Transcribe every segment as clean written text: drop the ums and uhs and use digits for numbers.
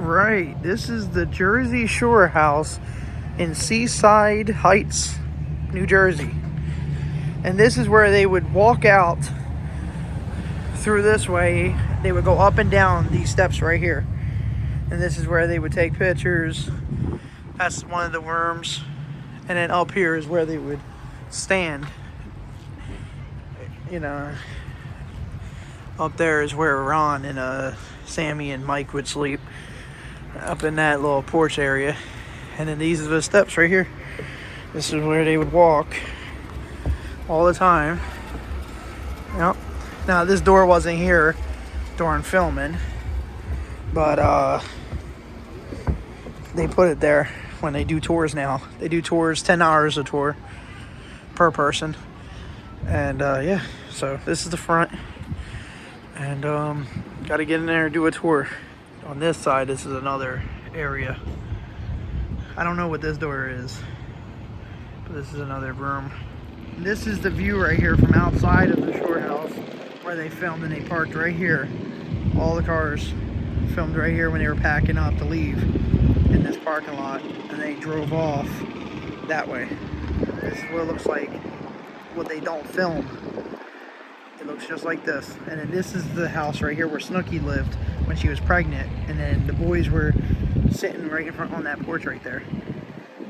right, this is the Jersey Shore house in Seaside Heights, New Jersey. And this is where they would walk out through this way. They would go up and down these steps right here. And this is where they would take pictures. That's one of the rooms. And then up here is where they would stand. You know, up there is where Ron and Sammy and Mike would sleep. Up in that little porch area. And then these are the steps right here. This is where they would walk all the time. Yep. Now this door wasn't here during filming, but they put it there when they do tours now. They do tours, 10 hours a tour per person. And yeah, so this is the front. And got to get in there and do a tour. On this side, this is another area. I don't know what this door is, but this is another room. And this is the view right here from outside of the Shore House where they filmed, and they parked right here. All the cars filmed right here when they were packing up to leave in this parking lot, and they drove off that way. This is what it looks like, what they don't film. It looks just like this. And then this is the house right here where Snooki lived when she was pregnant. And then the boys were sitting right in front on that porch right there.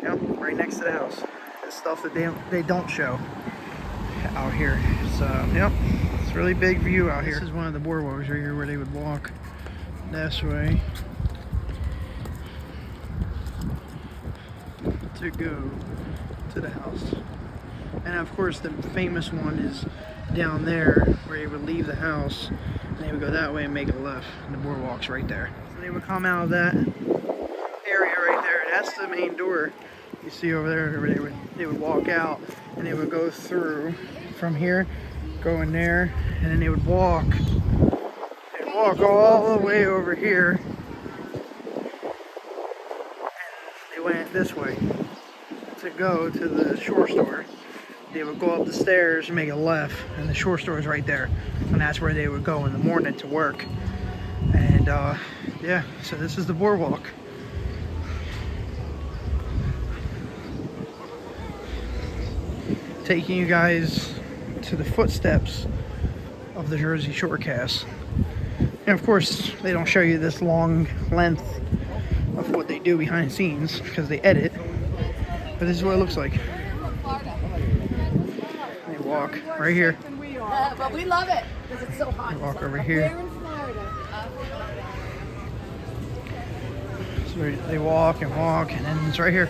Yep, right next to the house. The stuff that they don't show out here. So, yep, it's a really big view out here. This is one of the boardwalks right here where they would walk this way to go to the house. And of course the famous one is down there where they would leave the house and they would go that way and make a left, and the boardwalk's right there. So they would come out of that area right there. That's the main door you see over there where they would walk out, and they would go through from here, go in there, and then they would walk. They'd walk all the way over here, and they went this way to go to the Shore store. They would go up the stairs and make a left, and the Shore store is right there, and that's where they would go in the morning to work. And yeah, so this is the boardwalk. Taking you guys to the footsteps of the Jersey Shore cast. And of course, they don't show you this long length of what they do behind the scenes because they edit, but this is what it looks like. They walk right here. But we love it because it's so hot. They walk over here. We're in Florida. So they walk and walk, and then it's right here.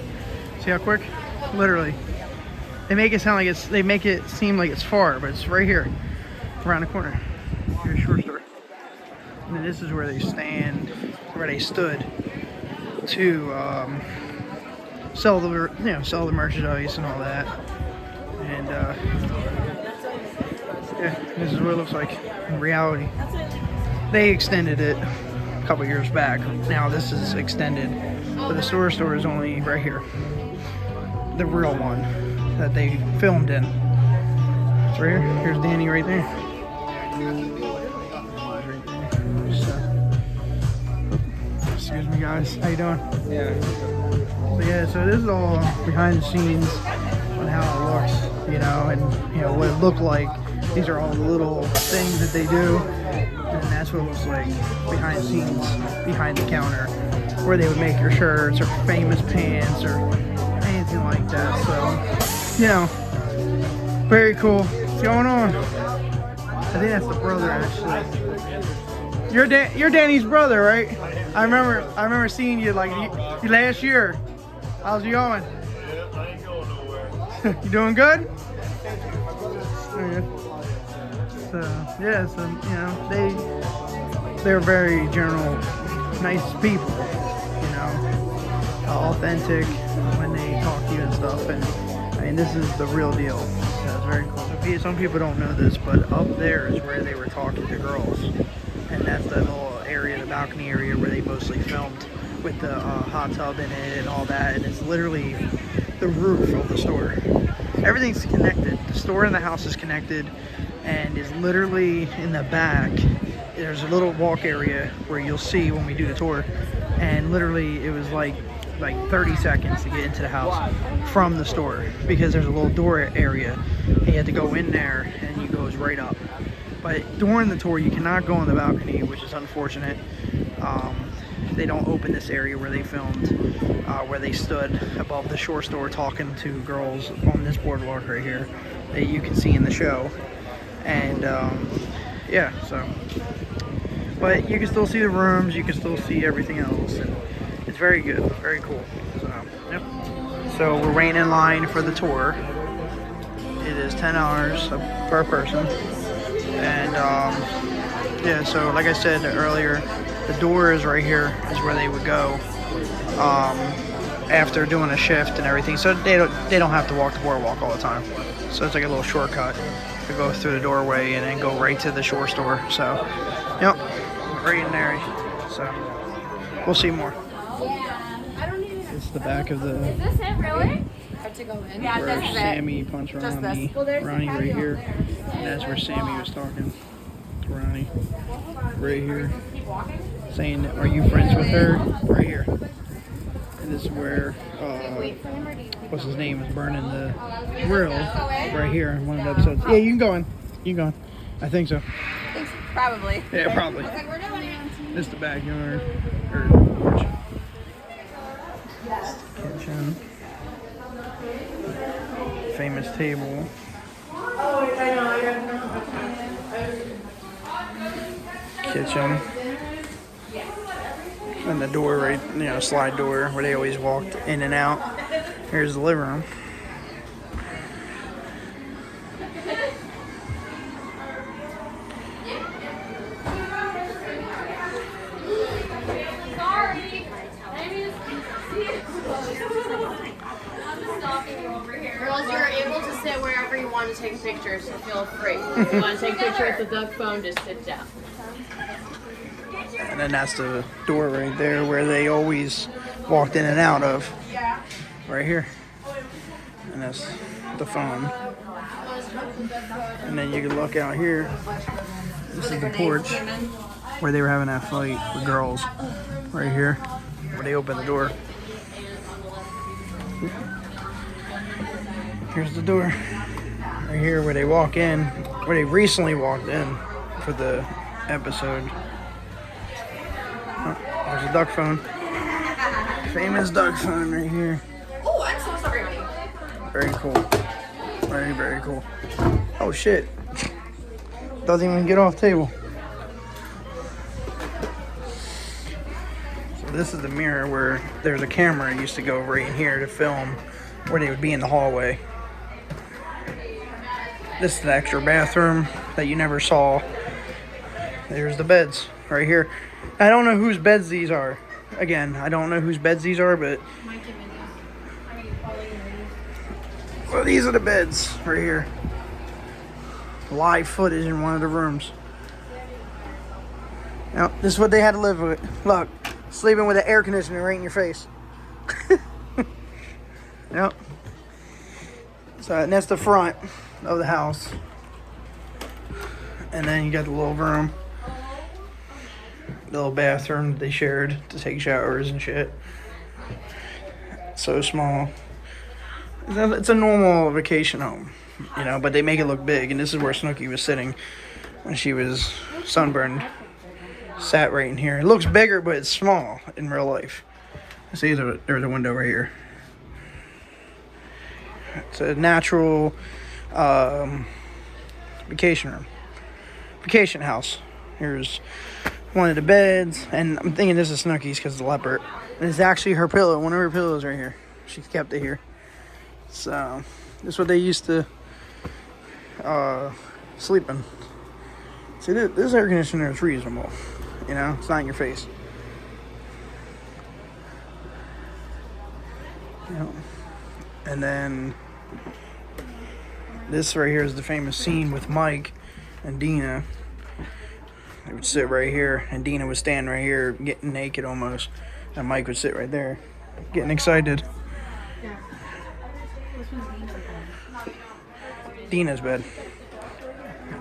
See how quick? Literally. They make it sound like they make it seem like it's far, but it's right here, around the corner. Here's Shore store. And then this is where they stand, where they stood to sell the merchandise and all that. And yeah, this is what it looks like in reality. They extended it a couple years back. Now this is extended, but the store is only right here. The real one that they filmed in. It's right here. Here's Danny right there. Excuse me, guys. How you doing? Yeah. So yeah, so this is all behind the scenes on how it looks, you know, and you know what it looked like. These are all the little things that they do, and that's what it looks like behind the scenes, behind the counter, where they would make your shirts or famous pants or anything like that. So, you know, very cool. What's going on? I think that's the brother, actually. You're Danny's brother, right? I remember seeing you like you last year. How's you going? Yeah, I ain't going nowhere. You doing good? Okay. So yeah, so you know they're very general, nice people. You know, authentic when they talk to you and stuff. And I mean, this is the real deal. So it's very cool. So some people don't know this, but up there is where they were talking to girls, and that's the little area, the balcony area where they mostly filmed with the hot tub in it and all that. And it's literally the roof of the store. Everything's connected. The store and the house is connected, and is literally in the back. There's a little walk area where you'll see when we do the tour and literally it was like 30 seconds to get into the house from the store because there's a little door area. He had to go in there and he goes right up. But during the tour, you cannot go on the balcony, which is unfortunate. They don't open this area where they filmed, where they stood above the shore store talking to girls on this boardwalk right here that you can see in the show. And yeah, so. But you can still see the rooms, you can still see everything else, and it's very good, very cool. So, yep. So we're waiting in line for the tour. It is $10 per person. And yeah, so like I said earlier, the door is right here, is where they would go after doing a shift and everything. So they don't have to walk the boardwalk all the time. So it's like a little shortcut to go through the doorway and then go right to the shore store. So, yep, right in there. So we'll see more. It's the back of the. Is this it, really? Have to go in? Yeah, Where Sammy punched Ronnie. Ronnie right here. And that's where Sammy was talking to Ronnie. Right here. Saying, are you friends with her? Right here. And this is where, what's his name, is burning the grill. Right here in one of the episodes. Yeah, you can go in. You can go in. I think so. Probably. Yeah, probably. We're doing it. This is the backyard. Or porch. Kitchen. Famous table. Kitchen. And the door right, slide door where they always walked in and out. Here's the living room. Girls, you're able to sit wherever you want to take pictures, so feel free. If you want to take pictures with the duck phone, just sit down. And then that's the door right there where they always walked in and out of. Right here. And that's the phone. And then you can look out here. This is the porch where they were having that fight with girls. Right here. Where they opened the door. Here's the door. Right here where they walk in. Where they recently walked in for the episode. Oh, there's a duck phone. Famous duck phone right here. Oh, I'm so sorry, honey. Very cool. Very, very cool. Oh shit. Doesn't even get off the table. So this is the mirror where there's a camera used to go right in here to film where they would be in the hallway. This is the extra bathroom that you never saw. There's the beds right here. I don't know whose beds these are. Again, I don't know whose beds these are, but well, these are the beds right here. Live footage in one of the rooms. Now, this is what they had to live with. Look, sleeping with an air conditioner right in your face. Yep. So, and that's the front of the house. And then you got the little room. Little bathroom that they shared to take showers and shit. So small. It's a normal vacation home, but they make it look big. And this is where Snooki was sitting when she was sunburned. Sat right in here. It looks bigger, but it's small in real life. See, there's a window right here. It's a natural vacation room. Vacation house. Here's one of the beds, and I'm thinking this is Snooki's because the leopard. And it's actually her pillow, one of her pillows right here. She kept it here. So, this is what they used to sleep in. See, this air conditioner is reasonable. It's not in your face. And then this right here is the famous scene with Mike and Dina. They would sit right here, and Dina would stand right here, getting naked almost, and Mike would sit right there, getting excited. Dina's bed.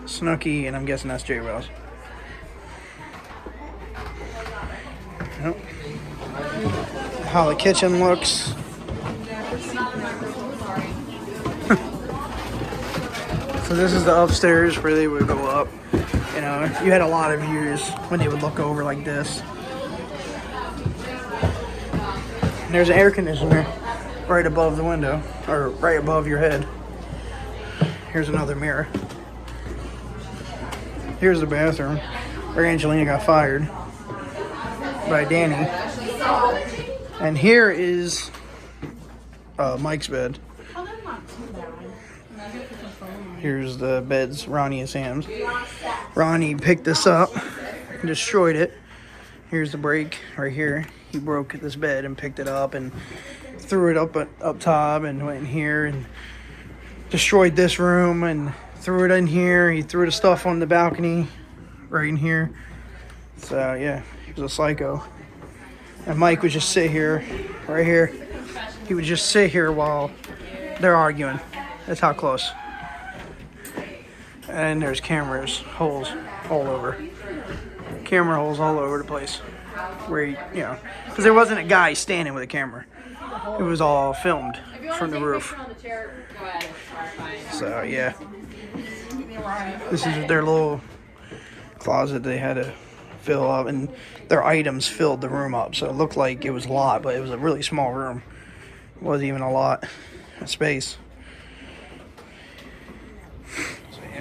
Snooki, and I'm guessing that's J. Wells. Yep. how the kitchen looks. So this is the upstairs where they would go up. You know, you had a lot of views when they would look over like this. And there's an air conditioner right above the window, or right above your head. Here's another mirror. Here's the bathroom where Angelina got fired by Danny. And here is Mike's bed. Here's the beds, Ronnie and Sam's. Ronnie picked this up and destroyed it. Here's the break right here. He broke this bed and picked it up and threw it up top and went in here and destroyed this room and threw it in here. He threw the stuff on the balcony right in here. So yeah, he was a psycho. And Mike would just sit here, right here. He would just sit here while they're arguing. That's how close. And there's cameras, holes all over. Camera holes all over the place. Where, you know, because there wasn't a guy standing with a camera. It was all filmed from the roof. So, yeah. This is their little closet they had to fill up. And their items filled the room up. So it looked like it was a lot, but it was a really small room. It wasn't even a lot of space.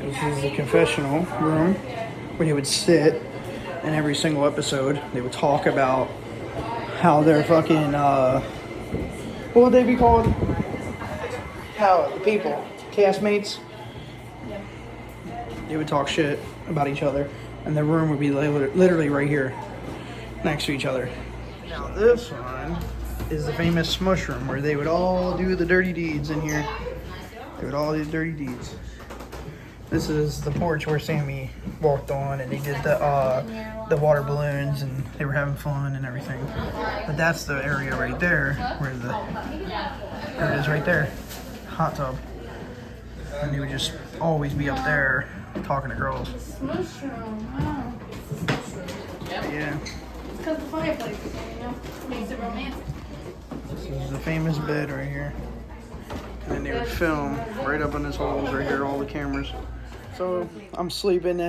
This is the confessional room where they would sit, and every single episode they would talk about how they're fucking, what would they be called? How the people, castmates, they would talk shit about each other, and the room would be literally right here next to each other. Now this one is the famous smush room where they would all do the dirty deeds in here. They would all do the dirty deeds. This is the porch where Sammy walked on, and they did the water balloons, and they were having fun and everything. But that's the area right there where there it is right there, hot tub. And they would just always be up there talking to girls. Wow. Yeah. It's because the fireplace, you know, makes it romantic. This is the famous bed right here. And then they would film right up in this holes right here, all the cameras. So I'm sleeping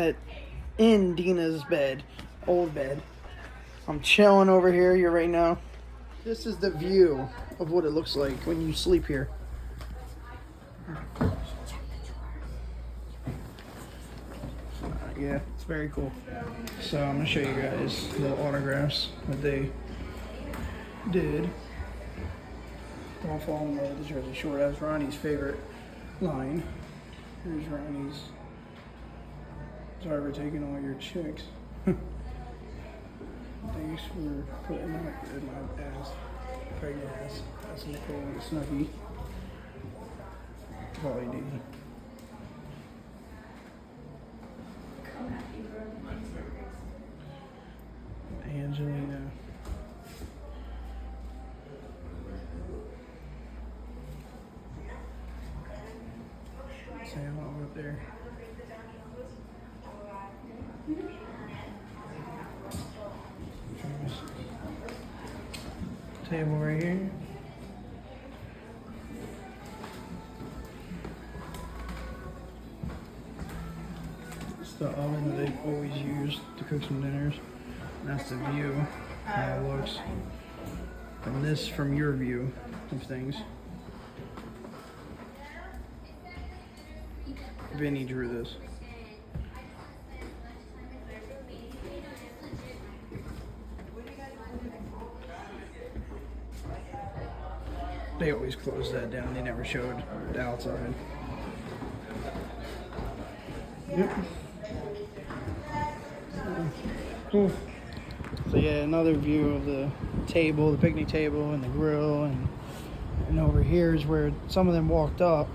in Dina's bed, old bed. I'm chilling over here right now. This is the view of what it looks like when you sleep here. Yeah, it's very cool. So I'm gonna show you guys the autographs that they did. Don't fall in love with the Jersey Shore. That's Ronnie's favorite line. Here's Ronnie's. Sorry for taking all your chicks. Thanks for putting up with my ass. Pregnant ass. That's Nicole and Snuggie. Probably D. Angelina. Sam over up there. Table right here. It's the oven that they always use to cook some dinners. And that's the view, how it looks. And this from your view of things. Vinny drew this. They always closed that down. They never showed the outside. Yep. Cool. So yeah, another view of the table, the picnic table and the grill, and over here is where some of them walked up.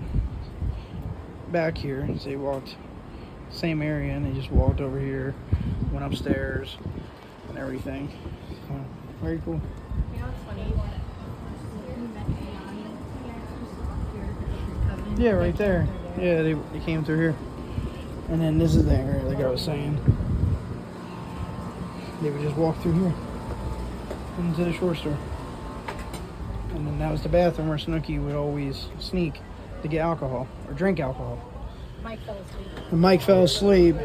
Back here, so they walked same area and they just walked over here, went upstairs and everything. So, very cool. You know what's funny? Yeah, right there. Yeah, they came through here. And then this is the area, like I was saying. They would just walk through here into the shore store. And then that was the bathroom where Snooki would always sneak to get alcohol or drink alcohol. Mike fell asleep. And Mike fell asleep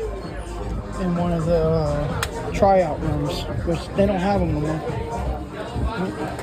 in one of the tryout rooms, which they don't have them no more.